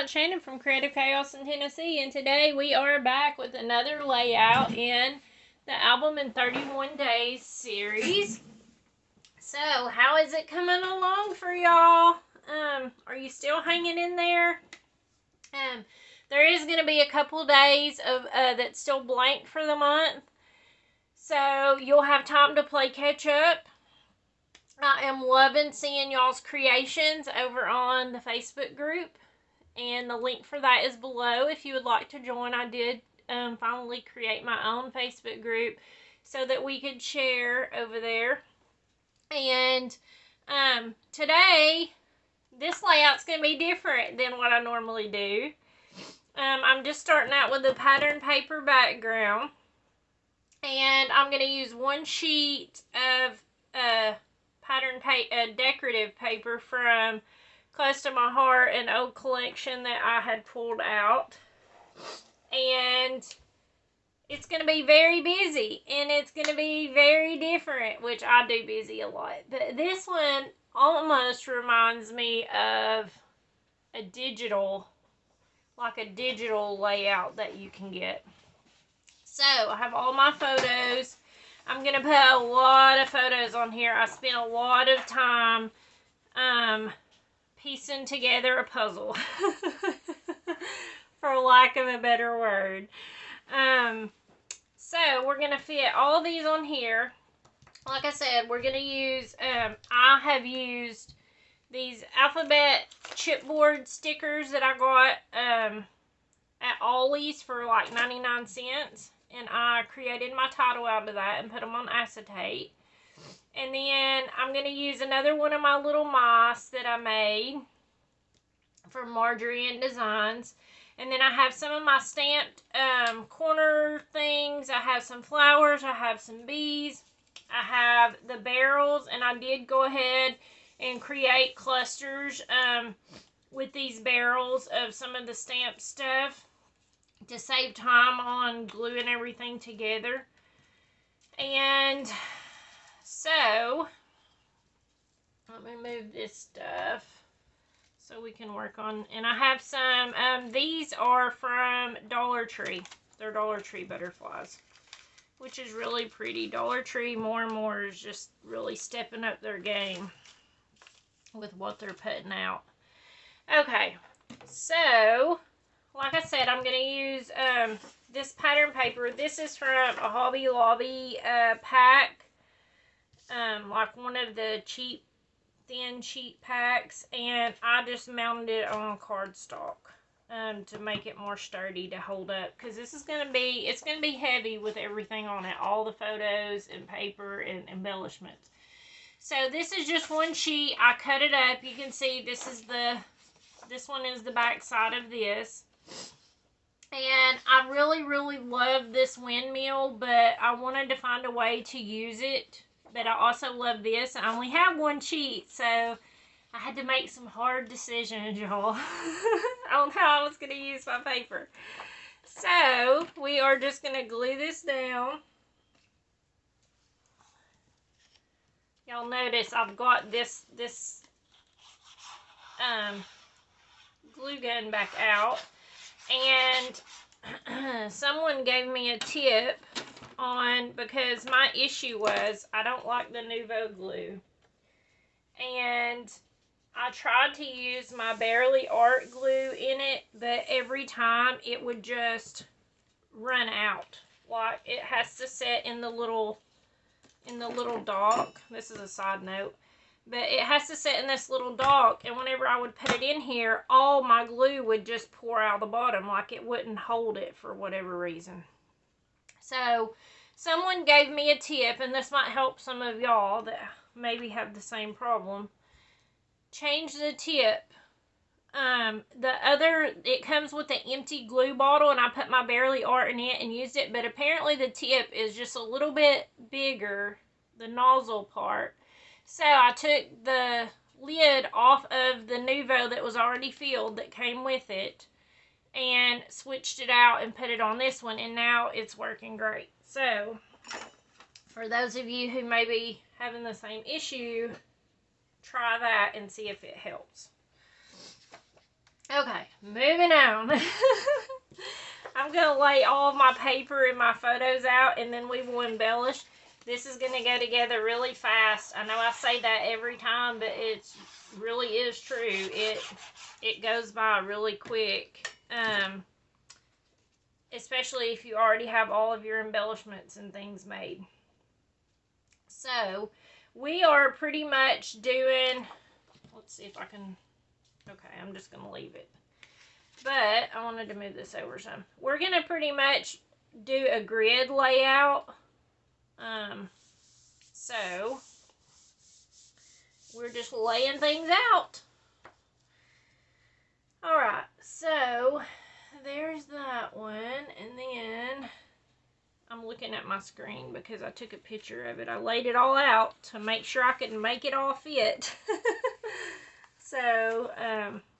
not Shannon from Creative Chaos in Tennessee, and today we are back with another layout in the Album in 31 Days series. So, how is it coming along for y'all? Are you still hanging in there? There is going to be a couple days of that's still blank for the month, so you'll have time to play catch up. I am loving seeing y'all's creations over on the Facebook group, and the link for that is below if you would like to join. I did finally create my own Facebook group so that we could share over there. And today, this layout's going to be different than what I normally do. I'm just starting out with a pattern paper background, and I'm going to use one sheet of decorative paper from Close to My Heart, an old collection that I had pulled out. And it's going to be very busy, and it's going to be very different, which I do busy a lot. But this one almost reminds me of a digital layout that you can get. So, I have all my photos. I'm going to put a lot of photos on here. I spent a lot of time piecing together a puzzle, for lack of a better word. So, we're going to fit all of these on here. Like I said, we're going to use, I have used these alphabet chipboard stickers that I got at Ollie's for like 99 cents. And I created my title out of that and put them on acetate. And then I'm going to use another one of my little mice that I made from Marjorie and Designs. And then I have some of my stamped corner things. I have some flowers. I have some bees. I have the barrels. And I did go ahead and create clusters with these barrels of some of the stamped stuff to save time on gluing everything together. And so, let me move this stuff so we can work on, and I have some, these are from Dollar Tree. They're Dollar Tree butterflies, which is really pretty. Dollar Tree more and more is just really stepping up their game with what they're putting out. Okay, so like I said, I'm going to use this pattern paper. This is from a Hobby Lobby pack, like one of the cheap, thin sheet packs, and I just mounted it on cardstock to make it more sturdy to hold up, because this is going to be, it's going to be heavy with everything on it, all the photos and paper and embellishments. So this is just one sheet. I cut it up. You can see this one is the back side of this. And I really, really love this windmill, but I wanted to find a way to use it. But I also love this. I only have one sheet, so I had to make some hard decisions, y'all, on how I was going to use my paper. So, we are just going to glue this down. Y'all notice I've got this glue gun back out. And someone gave me a tip on, because my issue was I don't like the Nouveau glue. And I tried to use my Barely Art glue in it, but every time it would just run out. Like, it has to set in the little dock. This is a side note. But it has to sit in this little dock, and whenever I would put it in here, all my glue would just pour out the bottom, like it wouldn't hold it for whatever reason. So, someone gave me a tip, and this might help some of y'all that maybe have the same problem. Change the tip. It comes with an empty glue bottle, and I put my Barely Art in it and used it, but apparently the tip is just a little bit bigger, the nozzle part. So I took the lid off of the Nouveau that was already filled that came with it and switched it out and put it on this one, and now it's working great. So for those of you who may be having the same issue, try that and see if it helps. Okay, moving on. I'm going to lay all of my paper and my photos out, and then we will embellish. This is going to go together really fast. I know I say that every time, but it really is true. It goes by really quick, especially if you already have all of your embellishments and things made. So, we are pretty much doing, let's see if I can, okay, I'm just going to leave it. But I wanted to move this over some. We're going to pretty much do a grid layout. So we're just laying things out. Alright, so there's that one. And then I'm looking at my screen because I took a picture of it. I laid it all out to make sure I could make it all fit. So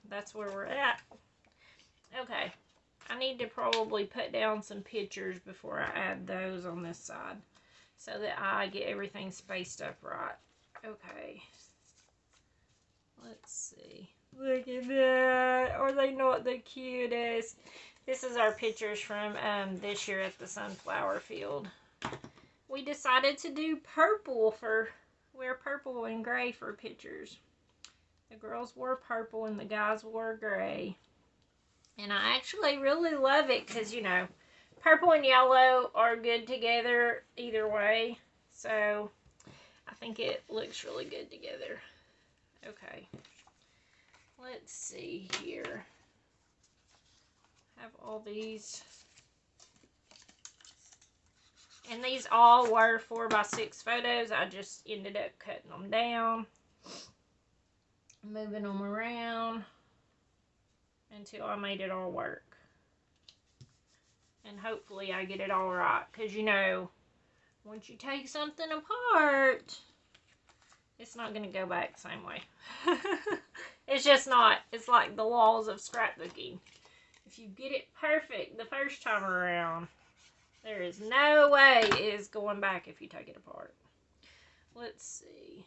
that's where we're at. Okay, I need to probably put down some pictures before I add those on this side so that I get everything spaced up right. Okay, let's see. Look at that. Are they not the cutest? This is our pictures from this year at the sunflower field. We decided to do purple wear purple and gray for pictures. The girls wore purple and the guys wore gray. And I actually really love it because, you know, purple and yellow are good together either way. So, I think it looks really good together. Okay. Let's see here. Have all these. And these all were 4x6 photos. I just ended up cutting them down. Moving them around until I made it all work. And hopefully I get it all right. Because, you know, once you take something apart, it's not going to go back the same way. It's just not. It's like the laws of scrapbooking. If you get it perfect the first time around, there is no way it is going back if you take it apart. Let's see.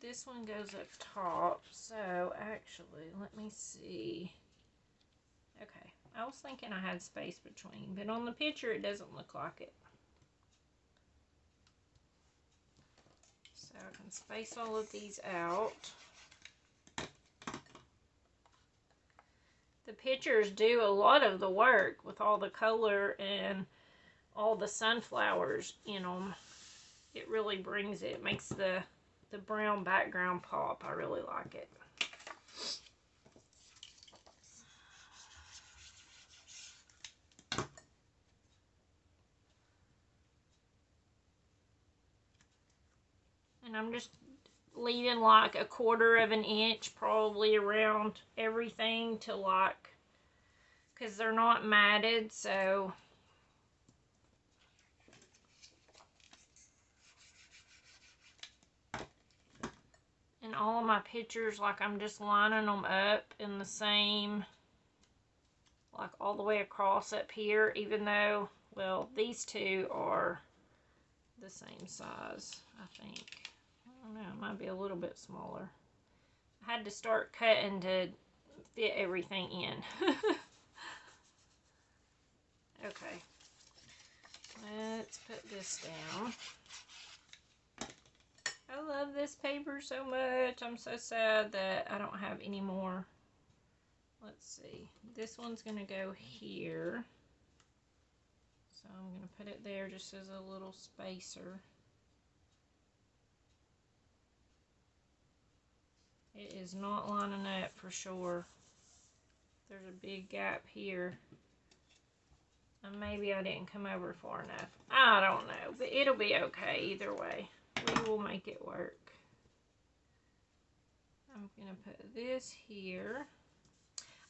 This one goes up top. So, actually, let me see. Okay. I was thinking I had space between, but on the picture it doesn't look like it. So I can space all of these out. The pictures do a lot of the work with all the color and all the sunflowers in them. It really brings it. It makes the brown background pop. I really like it. And I'm just leaving like 1/4 of an inch probably around everything to like, because they're not matted, so and all of my pictures, like I'm just lining them up in the same, like all the way across up here, even though, well, these two are the same size, I think. I don't know, it might be a little bit smaller. I had to start cutting to fit everything in. Okay, let's put this down. I love this paper so much. I'm so sad that I don't have any more. Let's see. This one's going to go here. So I'm going to put it there just as a little spacer. It is not lining up for sure. There's a big gap here. And maybe I didn't come over far enough. I don't know, but it'll be okay either way. We will make it work. I'm going to put this here.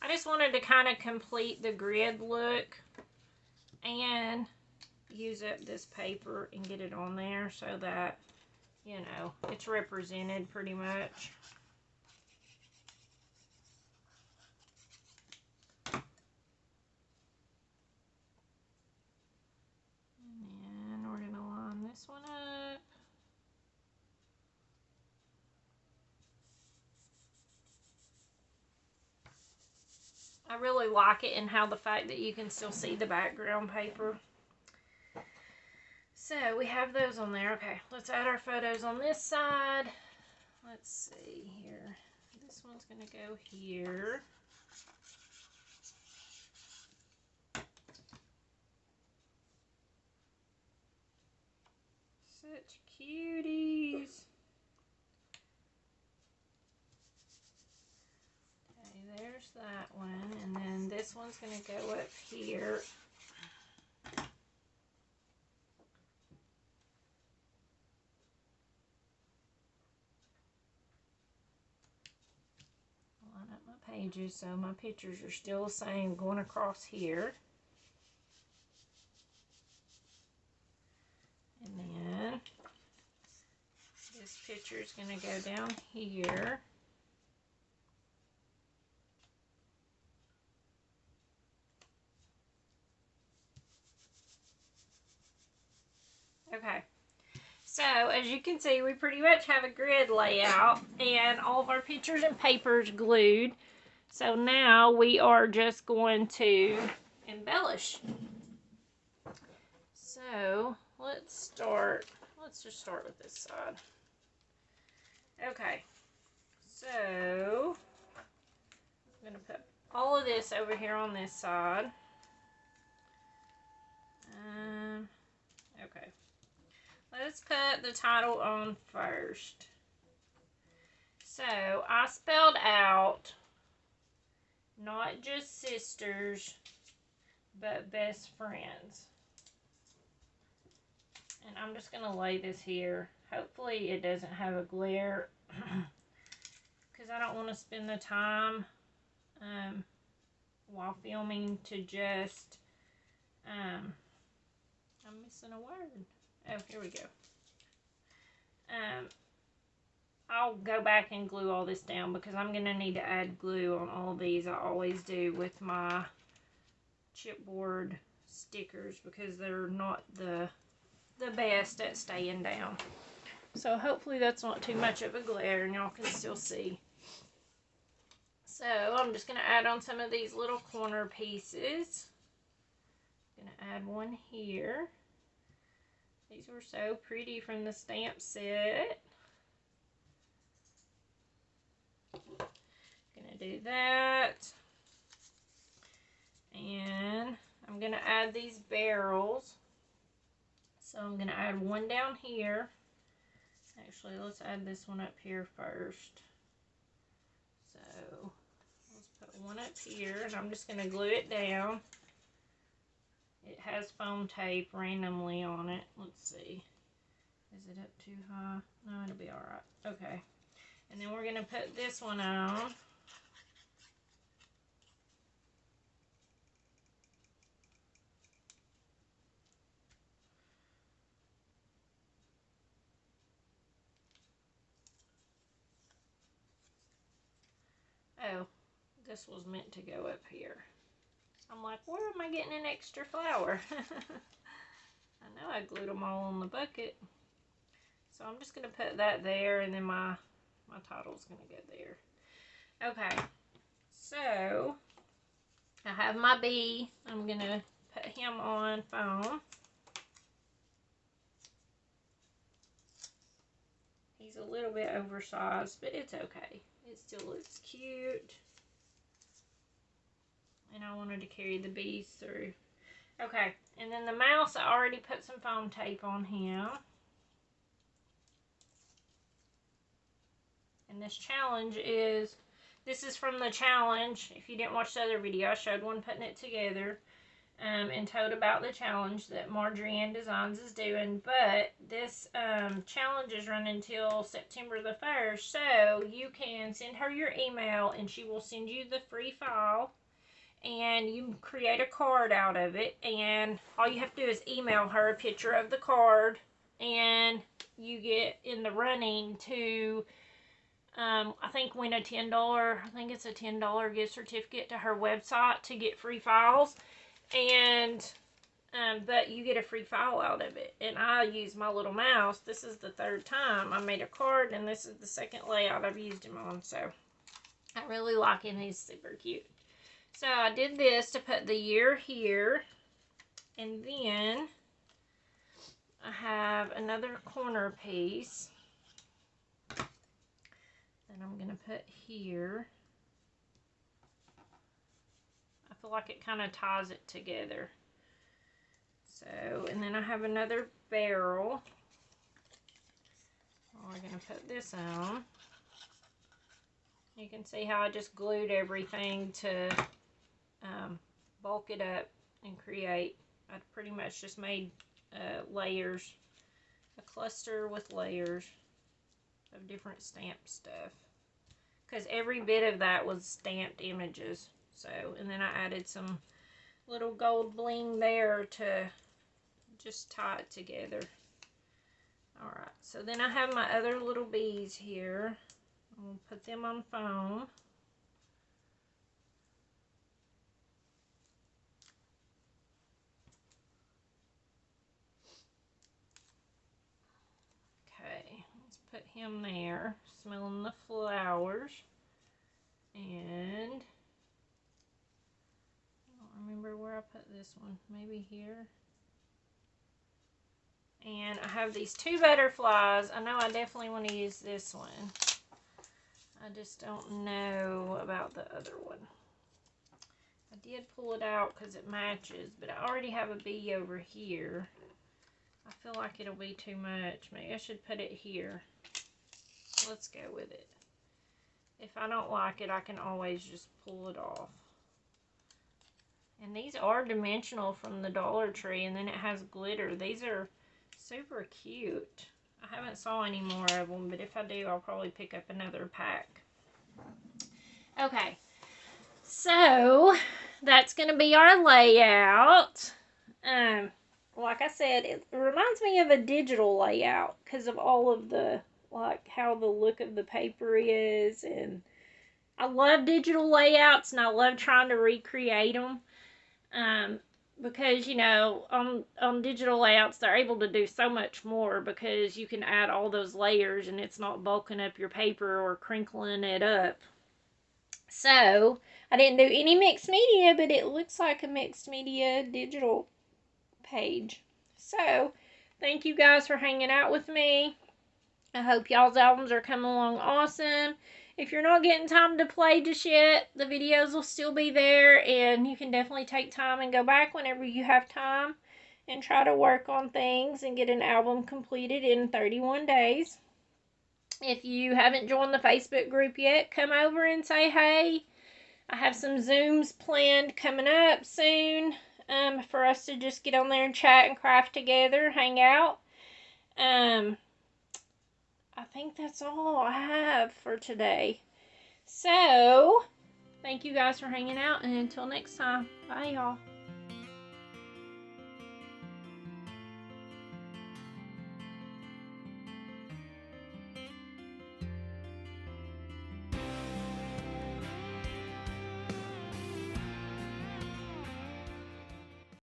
I just wanted to kind of complete the grid look and use up this paper and get it on there so that, you know, it's represented pretty much. And we're going to line this one up. I really like it and how the fact that you can still see the background paper. So we have those on there. Okay, let's add our photos on this side. Let's see here. This one's going to go here. Such cuties. Okay, there's that one. And then this one's going to go up here. Line up my pages so my pictures are still the same going across here. And then this picture is going to go down here. Okay, so as you can see, we pretty much have a grid layout and all of our pictures and papers glued. So now we are just going to embellish. So let's just start with this side. Okay, so I'm going to put all of this over here on this side. Okay. Let's put the title on first. So, I spelled out not just sisters, but best friends. And I'm just going to lay this here. Hopefully it doesn't have a glare, because I don't want to spend the time while filming to just, I'm missing a word. Oh, here we go. I'll go back and glue all this down because I'm going to need to add glue on all of these. I always do with my chipboard stickers because they're not the best at staying down. So hopefully that's not too much of a glare and y'all can still see. So I'm just going to add on some of these little corner pieces. I'm going to add one here. These were so pretty from the stamp set. Gonna do that. And I'm gonna add these barrels. So I'm gonna add one down here. Actually, let's add this one up here first. So let's put one up here and I'm just gonna glue it down. It has foam tape randomly on it. Let's see. Is it up too high? No, it'll be alright. Okay. And then we're going to put this one on. Oh, this was meant to go up here. I'm like, where am I getting an extra flower? I know I glued them all on the bucket. So I'm just going to put that there, and then my title's going to go there. Okay, so I have my bee. I'm going to put him on foam. He's a little bit oversized, but it's okay. It still looks cute. And I wanted to carry the bees through. Okay, and then the mouse, I already put some foam tape on him. And this challenge is, this is from the challenge. If you didn't watch the other video, I showed one putting it together and told about the challenge that Marjorie Ann Designs is doing. But this challenge is running until September the 1st. So you can send her your email and she will send you the free file. And you create a card out of it. And all you have to do is email her a picture of the card. And you get in the running to... I think win a $10, I think it's a $10 gift certificate to her website to get free files. And, but you get a free file out of it. And I use my little mouse. This is the third time I made a card, and this is the second layout I've used him on. So, I really like him. He's super cute. So I did this to put the year here, and then I have another corner piece that I'm going to put here. I feel like it kind of ties it together. So, and then I have another barrel. We're going to put this on. You can see how I just glued everything to bulk it up and create. I pretty much just made layers, a cluster with layers of different stamped stuff. Because every bit of that was stamped images. So, and then I added some little gold bling there to just tie it together. Alright, so then I have my other little bees here. I'm going to put them on foam. Okay, let's put him there, smelling the flowers. And I don't remember where I put this one, maybe here. And I have these two butterflies. I know I definitely want to use this one. I just don't know about the other one. I did pull it out because it matches, but I already have a bee over here. I feel like it'll be too much. Maybe I should put it here. Let's go with it. If I don't like it, I can always just pull it off. And these are dimensional from the Dollar Tree, and then it has glitter. These are super cute. I haven't saw any more of them, but if I do, I'll probably pick up another pack. Okay, so that's going to be our layout. Like I said, it reminds me of a digital layout because of all of the, like, how the look of the paper is. And I love digital layouts, and I love trying to recreate them. Because, you know, on digital layouts, they're able to do so much more because you can add all those layers and it's not bulking up your paper or crinkling it up. So, I didn't do any mixed media, but it looks like a mixed media digital page. So, thank you guys for hanging out with me. I hope y'all's albums are coming along awesome. If you're not getting time to play just yet, the videos will still be there, and you can definitely take time and go back whenever you have time and try to work on things and get an album completed in 31 days. If you haven't joined the Facebook group yet, come over and say hey. I have some Zooms planned coming up soon for us to just get on there and chat and craft together, hang out. I think that's all I have for today. So, thank you guys for hanging out, and until next time, bye y'all.